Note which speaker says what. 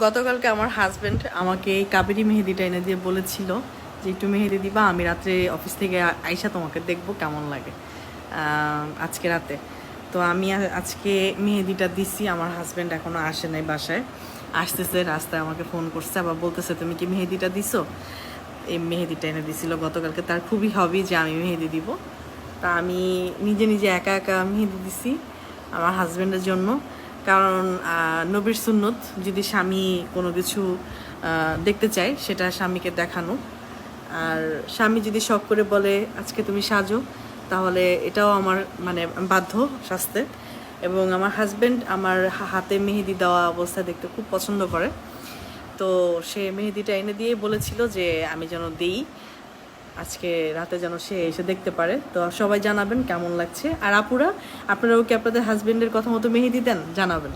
Speaker 1: গতকালকে আমার হাজব্যান্ড আমাকে এই কাবেরি মেহেদিটা এনে দিয়ে বলেছিল যে একটু মেহেদি দিবা, আমি রাত্রে অফিস থেকে আইসা তোমাকে দেখবো কেমন লাগে আজকে রাতে। তো আমি আজকে মেহেদিটা দিছি। আমার হাজব্যান্ড এখনও আসে নাই বাসায়, আসতেছে, রাস্তায় আমাকে ফোন করছে, আবার বলতেছে তুমি কি মেহেদিটা দিছো। এই মেহেদিটা এনে দিছিল গতকালকে, তার খুবই হবি যে আমি মেহেদি দিব। তা আমি নিজে নিজে একা একা মেহেদি দিছি আমার হাজব্যান্ডের জন্য। কারণ নবীর সুন্নত, যদি স্বামী কোনো কিছু দেখতে চায় সেটা স্বামীকে দেখানো। আর স্বামী যদি শখ করে বলে আজকে তুমি সাজো, তাহলে এটাও আমার মানে বাধ্য সাজতে। এবং আমার হাজব্যান্ড আমার হাতে মেহেদি দেওয়া অবস্থায় দেখতে খুব পছন্দ করে। তো সে মেহেদিটা এনে দিয়ে বলেছিল যে আমি যেন দিই আজকে রাতে, যেন সে এসে দেখতে পারে। তো সবাই জানাবেন কেমন লাগছে। আর আপুরা, আপনারাও কি আপনাদের হাজবেন্ডের কথা মতো মেহেদি দেন? জানাবেন।